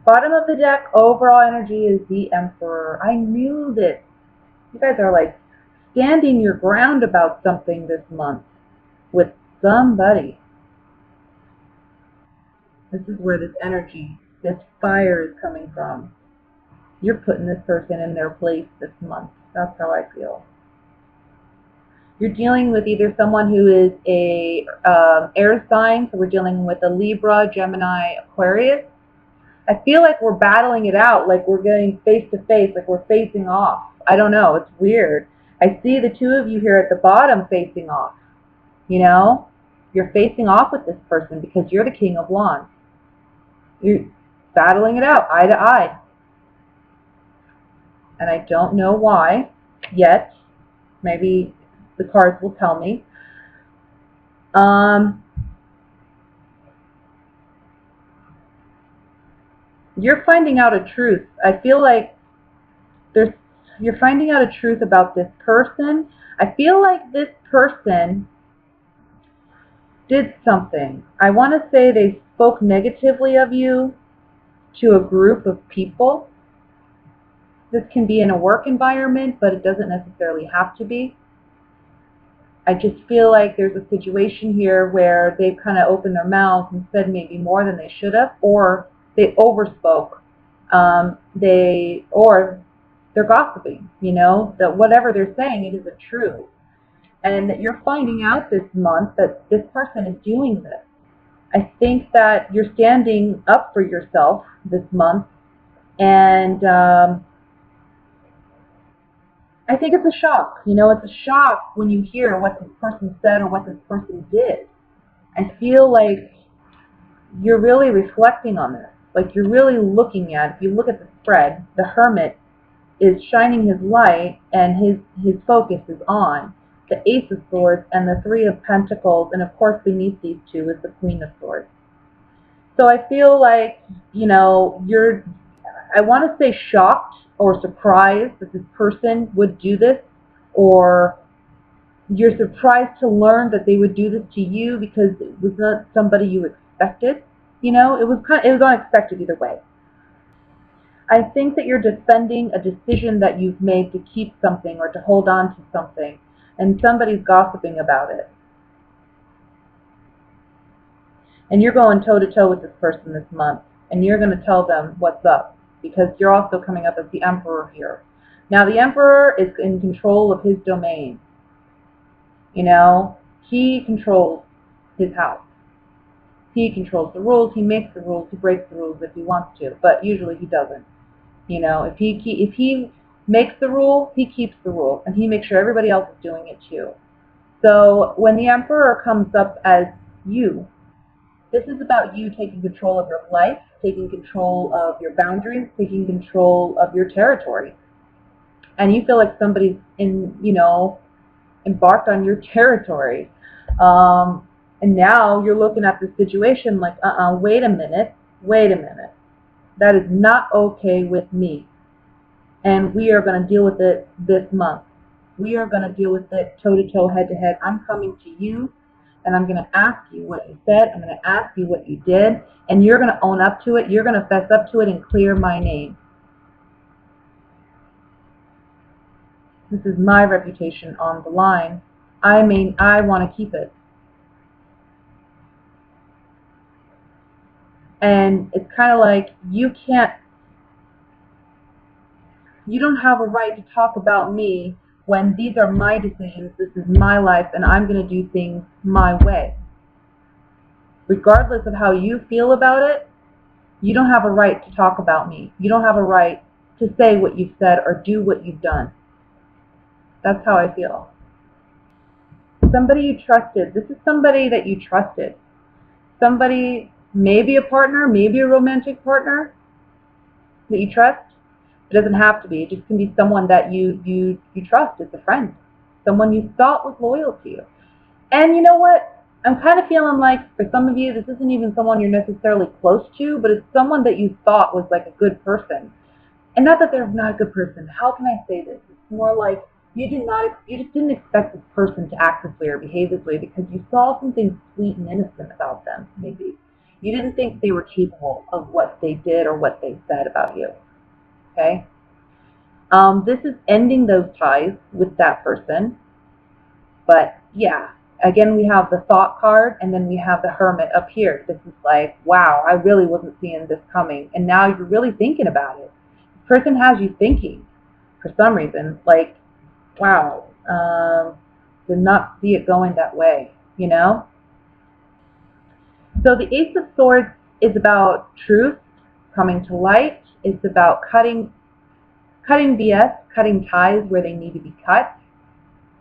Bottom of the deck, overall energy is the Emperor. I knew this. You guys are like standing your ground about something this month with somebody. This is where this energy, this fire is coming from. You're putting this person in their place this month. That's how I feel. You're dealing with either someone who is a air sign, so we're dealing with a Libra, Gemini, Aquarius. I feel like we're battling it out, like we're getting face to face, like we're facing off. I don't know, it's weird. I see the two of you here at the bottom facing off. You know? You're facing off with this person because you're the King of Wands. You're battling it out, eye to eye. And I don't know why yet. Maybe the cards will tell me. You're finding out a truth. I feel like you're finding out a truth about this person. I feel like this person did something. I want to say they spoke negatively of you to a group of people. This can be in a work environment, but it doesn't necessarily have to be. I just feel like there's a situation here where they've kind of opened their mouths and said maybe more than they should have, or they overspoke. Or they're gossiping, you know, that whatever they're saying, it isn't true. And that you're finding out this month that this person is doing this. I think that you're standing up for yourself this month, and I think it's a shock. You know, it's a shock when you hear what this person said or what this person did. I feel like you're really reflecting on this. Like you're really looking at, if you look at the spread, the Hermit is shining his light and his focus is on the Ace of Swords and the Three of Pentacles, and of course beneath these two is the Queen of Swords. So I feel like, you know, I want to say shocked or surprised that this person would do this, or you're surprised to learn that they would do this to you because it was not somebody you expected. You know, it was unexpected either way. I think that you're defending a decision that you've made to keep something or to hold on to something, and somebody's gossiping about it. And you're going toe-to-toe with this person this month, and you're going to tell them what's up, because you're also coming up as the Emperor here. Now, the Emperor is in control of his domain. You know, he controls his house. He controls the rules, he makes the rules, he breaks the rules if he wants to, but usually he doesn't. You know, if he makes the rule, he keeps the rule, and he makes sure everybody else is doing it too. So when the Emperor comes up as you, this is about you taking control of your life, taking control of your boundaries, taking control of your territory. And you feel like somebody's embarked on your territory. And now you're looking at the situation like, wait a minute. That is not okay with me. And we are going to deal with it this month. We are going to deal with it toe-to-toe, head-to-head. I'm coming to you, and I'm going to ask you what you said. I'm going to ask you what you did, and you're going to own up to it. You're going to fess up to it and clear my name. This is my reputation on the line. I want to keep it. And it's kind of like you don't have a right to talk about me when these are my decisions, this is my life, and I'm going to do things my way. Regardless of how you feel about it, you don't have a right to talk about me. You don't have a right to say what you've said or do what you've done. That's how I feel. Somebody you trusted. This is somebody that you trusted. Somebody, maybe a partner, maybe a romantic partner that you trust. It doesn't have to be. It just can be someone that you trust. It's a friend. Someone you thought was loyal to you. And you know what? I'm kind of feeling like for some of you, this isn't even someone you're necessarily close to, but it's someone that you thought was like a good person. And not that they're not a good person. How can I say this? It's more like you just didn't expect this person to act this way or behave this way because you saw something sweet and innocent about them, maybe. You didn't think they were capable of what they did or what they said about you. Okay? This is ending those ties with that person. But yeah, again, we have the Thought card, and then we have the Hermit up here. This is like, wow, I really wasn't seeing this coming. And now you're really thinking about it. This person has you thinking for some reason. Like, wow, did not see it going that way, you know? So the Ace of Swords is about truth coming to light. It's about cutting BS, cutting ties where they need to be cut.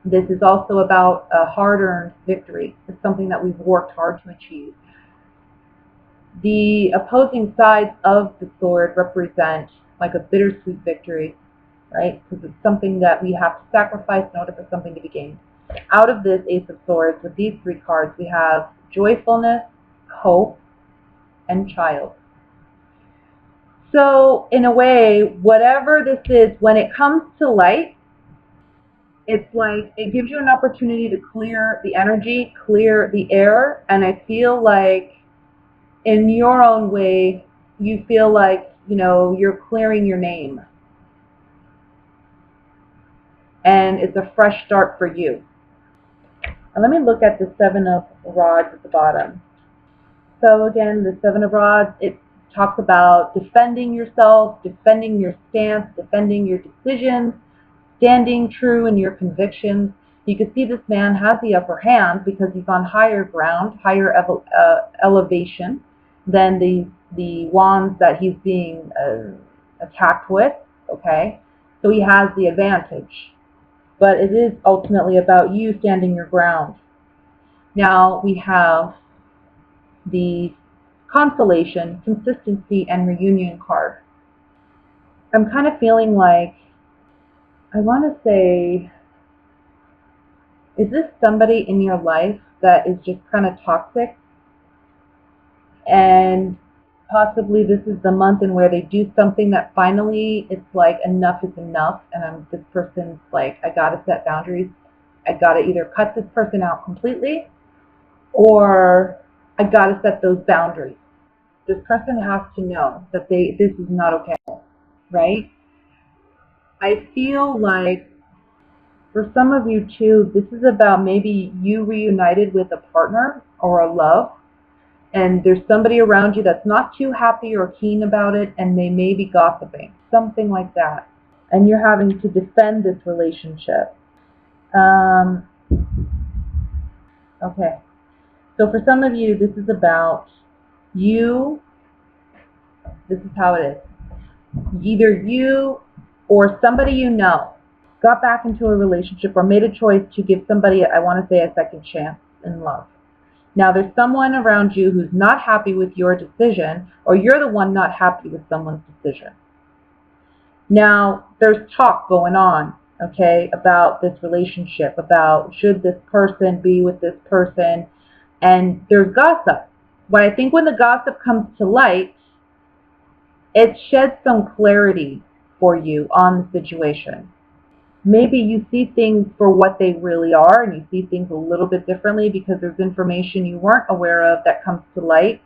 This is also about a hard-earned victory. It's something that we've worked hard to achieve. The opposing sides of the sword represent like a bittersweet victory, right? Because it's something that we have to sacrifice in order for something to be gained. Out of this Ace of Swords, with these three cards, we have joyfulness, hope, and child. So in a way, whatever this is, when it comes to light, it's like it gives you an opportunity to clear the energy, clear the air, and I feel like in your own way, you feel like, you know, you're clearing your name. And it's a fresh start for you. And let me look at the Seven of Rods at the bottom. So again, the Seven of Rods, it talks about defending yourself, defending your stance, defending your decisions, standing true in your convictions. You can see this man has the upper hand because he's on higher ground, higher elevation than the wands that he's being attacked with, okay? So he has the advantage. But it is ultimately about you standing your ground. Now we have the Consolation, Consistency, and Reunion card. I'm kind of feeling like, I want to say, is this somebody in your life that is just kind of toxic? And possibly this is the month in where they do something that finally it's like enough is enough, and this person's like, I gotta set boundaries. I gotta either cut this person out completely, or I gotta set those boundaries. This person has to know that this is not okay, right? I feel like for some of you too, this is about maybe you reunited with a partner or a love, and there's somebody around you that's not too happy or keen about it, and they may be gossiping, something like that. And you're having to defend this relationship. Okay. So for some of you, this is about you. This is how it is. Either you or somebody you know got back into a relationship or made a choice to give somebody, I want to say, a second chance in love. Now, there's someone around you who's not happy with your decision, or you're the one not happy with someone's decision. Now, there's talk going on, okay, about this relationship, about should this person be with this person, and there's gossip. But I think when the gossip comes to light, it sheds some clarity for you on the situation. Maybe you see things for what they really are, and you see things a little bit differently because there's information you weren't aware of that comes to light.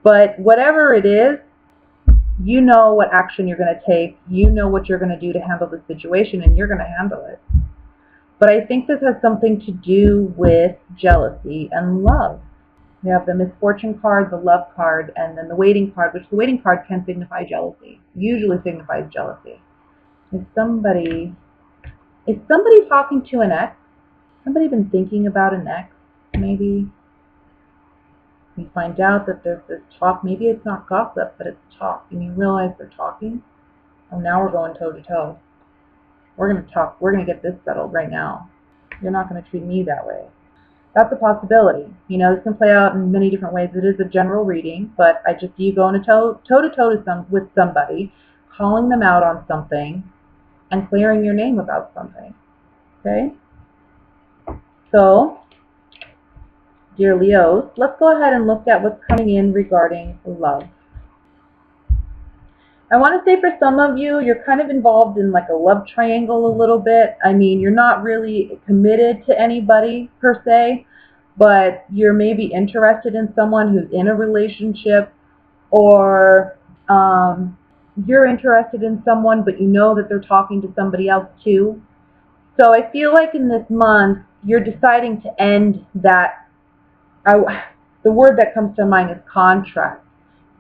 But whatever it is, you know what action you're going to take. You know what you're going to do to handle the situation, and you're going to handle it. But I think this has something to do with jealousy and love. We have the Misfortune card, the Love card, and then the Waiting card, which the Waiting card can signify jealousy, usually signifies jealousy. Is somebody talking to an ex? Somebody been thinking about an ex, maybe? You find out that there's this talk. Maybe it's not gossip, but it's talk. And you realize they're talking. Oh, now we're going toe to toe. We're going to talk. We're going to get this settled right now. You're not going to treat me that way. That's a possibility. You know, this can play out in many different ways. It is a general reading, but you go into toe to toe with somebody, calling them out on something, and clearing your name about something. Okay? So, dear Leos, let's go ahead and look at what's coming in regarding love. I want to say for some of you, you're kind of involved in like a love triangle a little bit. I mean, you're not really committed to anybody per se, but you're maybe interested in someone who's in a relationship, or you're interested in someone, but you know that they're talking to somebody else too. So I feel like in this month, you're deciding to end that. The word that comes to mind is contract.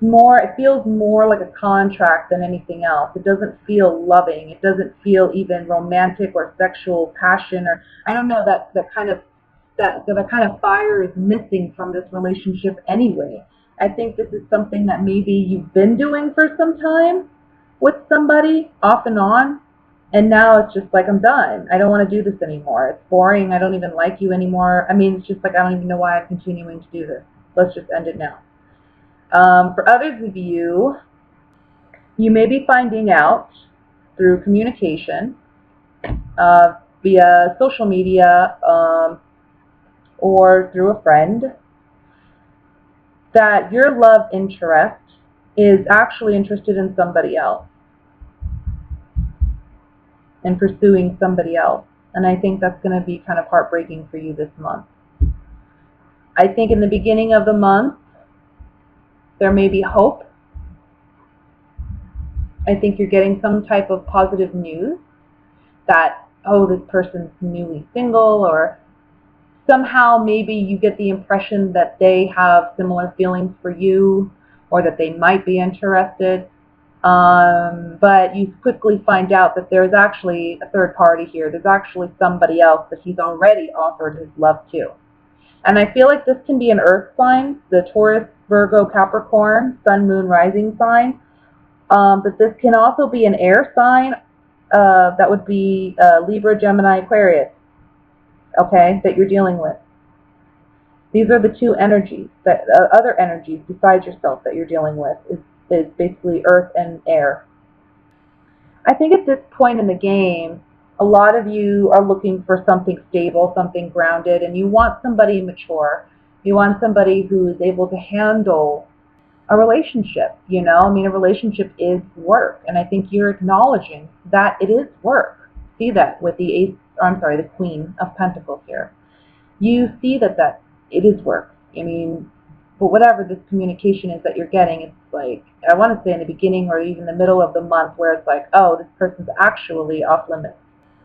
It feels more like a contract than anything else. It doesn't feel loving. It doesn't feel even romantic or sexual passion, or I don't know, that kind of fire is missing from this relationship anyway. I think this is something that maybe you've been doing for some time with somebody off and on, and now it's just like, I'm done. I don't want to do this anymore. It's boring. I don't even like you anymore. I mean, it's just like, I don't even know why I'm continuing to do this. Let's just end it now. For others of you, you may be finding out through communication, via social media, or through a friend, that your love interest is actually interested in somebody else and pursuing somebody else. And I think that's going to be kind of heartbreaking for you this month. I think in the beginning of the month, there may be hope. I think you're getting some type of positive news that, oh, this person's newly single, or somehow maybe you get the impression that they have similar feelings for you, or that they might be interested. But you quickly find out that there's actually a third party here. There's actually somebody else that he's already offered his love to. And I feel like this can be an earth sign, the Taurus, Virgo, Capricorn, Sun, Moon, Rising sign. But this can also be an air sign. That would be Libra, Gemini, Aquarius, okay, that you're dealing with. These are the two energies, that other energies besides yourself that you're dealing with is basically earth and air. I think at this point in the game, a lot of you are looking for something stable, something grounded, and you want somebody mature. You want somebody who is able to handle a relationship, you know? I mean, a relationship is work, and I think you're acknowledging that it is work. See that with the the Queen of Pentacles here. You see that it is work. I mean, but whatever this communication is that you're getting, it's like, I want to say in the beginning or even the middle of the month, where it's like, oh, this person's actually off limits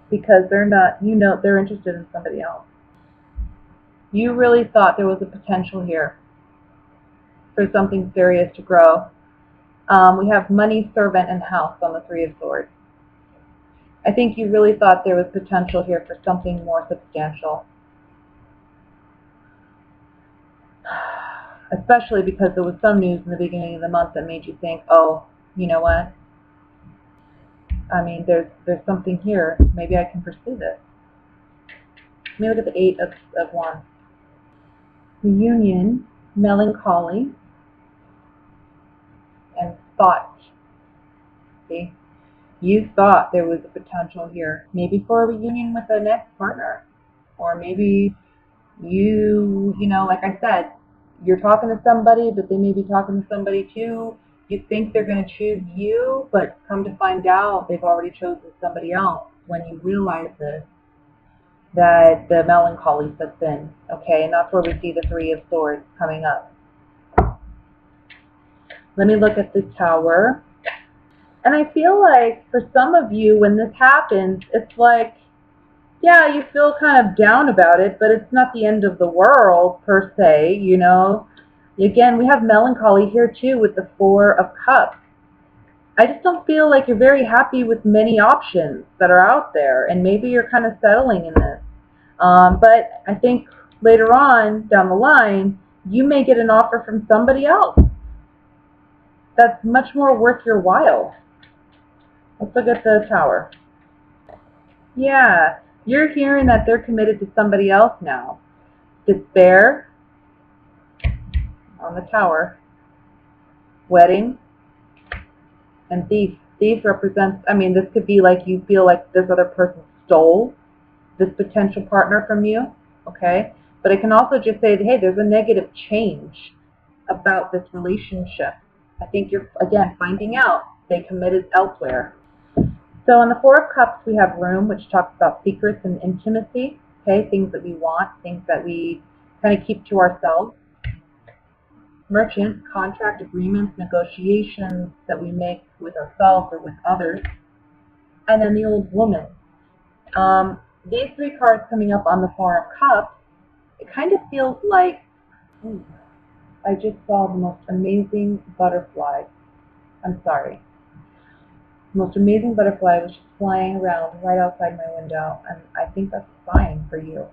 because they're not, you know, they're interested in somebody else. You really thought there was a potential here for something serious to grow. We have money, servant, and house on the Three of Swords. I think you really thought there was potential here for something more substantial. Especially because there was some news in the beginning of the month that made you think, oh, you know what? I mean, there's something here. Maybe I can pursue this. Let me look at the Eight of Wands. Reunion, melancholy, and thought. See? You thought there was a potential here. Maybe for a reunion with an ex-partner. Or maybe you know, like I said, you're talking to somebody, but they may be talking to somebody too. You think they're going to choose you, but come to find out they've already chosen somebody else. When you realize this, that the melancholy sets in, okay? And that's where we see the Three of Swords coming up. Let me look at the Tower. And I feel like for some of you, when this happens, it's like, yeah, you feel kind of down about it, but it's not the end of the world, per se, you know. Again, we have melancholy here, too, with the Four of Cups. I just don't feel like you're very happy with many options that are out there, and maybe you're kind of settling in this. But I think later on, down the line, you may get an offer from somebody else that's much more worth your while. Let's look at the Tower. Yeah. You're hearing that they're committed to somebody else now. Despair on the Tower. Wedding. And Thief. Thief represents, I mean, this could be like you feel like this other person stole this potential partner from you. Okay? But it can also just say, hey, there's a negative change about this relationship. I think you're, again, finding out they committed elsewhere. So in the Four of Cups, we have Room, which talks about secrets and intimacy, okay, things that we want, things that we kind of keep to ourselves. Merchant, contract, agreements, negotiations that we make with ourselves or with others. And then the Old Woman. These three cards coming up on the Four of Cups, it kind of feels like, I just saw the most amazing butterfly. I'm sorry. The most amazing butterfly was just flying around right outside my window, and I think that's a sign for you.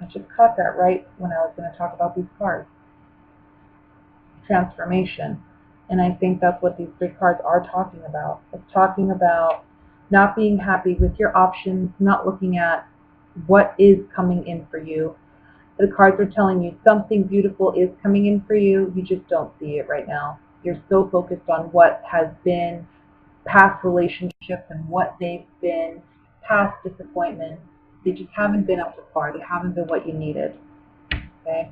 I just caught that right when I was going to talk about these cards. Transformation. And I think that's what these three cards are talking about. It's talking about not being happy with your options, not looking at what is coming in for you. The cards are telling you something beautiful is coming in for you. You just don't see it right now. You're so focused on what has been past relationships and what they've been, past disappointments. They just haven't been up to par. They haven't been what you needed. Okay?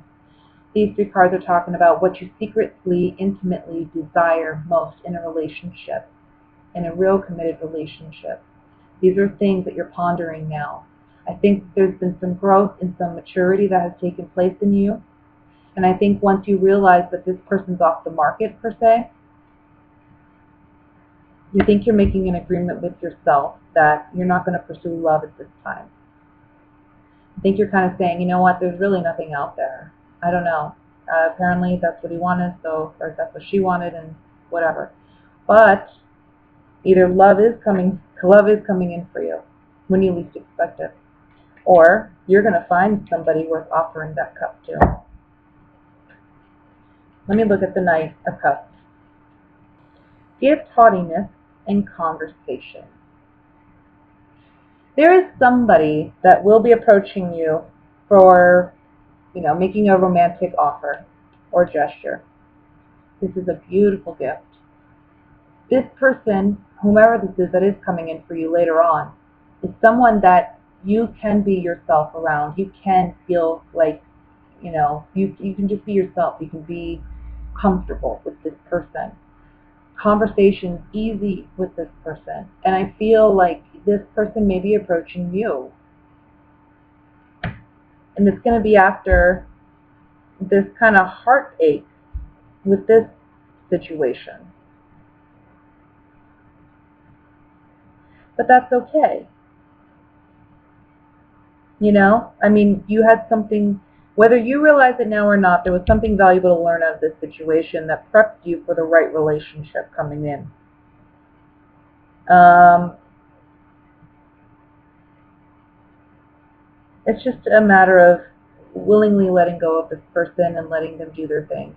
These three cards are talking about what you secretly, intimately desire most in a relationship, in a real committed relationship. These are things that you're pondering now. I think there's been some growth and some maturity that has taken place in you. And I think once you realize that this person's off the market, per se, you think you're making an agreement with yourself that you're not going to pursue love at this time. I think you're kind of saying, you know what, there's really nothing out there. I don't know. Apparently that's what he wanted, or that's what she wanted, and whatever. But either love is coming in for you when you least expect it, or you're going to find somebody worth offering that cup to. Let me look at the Knight of Cups. Gift, haughtiness, and conversation. There is somebody that will be approaching you for, making a romantic offer or gesture. This is a beautiful gift. This person, whomever this is that is coming in for you later on, is someone that you can be yourself around. You can feel like, you can just be yourself. You can be comfortable with this person. Conversation's easy with this person. And I feel like this person may be approaching you. And it's going to be after this kind of heartache with this situation. But that's okay. You had something, whether you realize it now or not, there was something valuable to learn out of this situation that prepped you for the right relationship coming in. It's just a matter of willingly letting go of this person and letting them do their thing.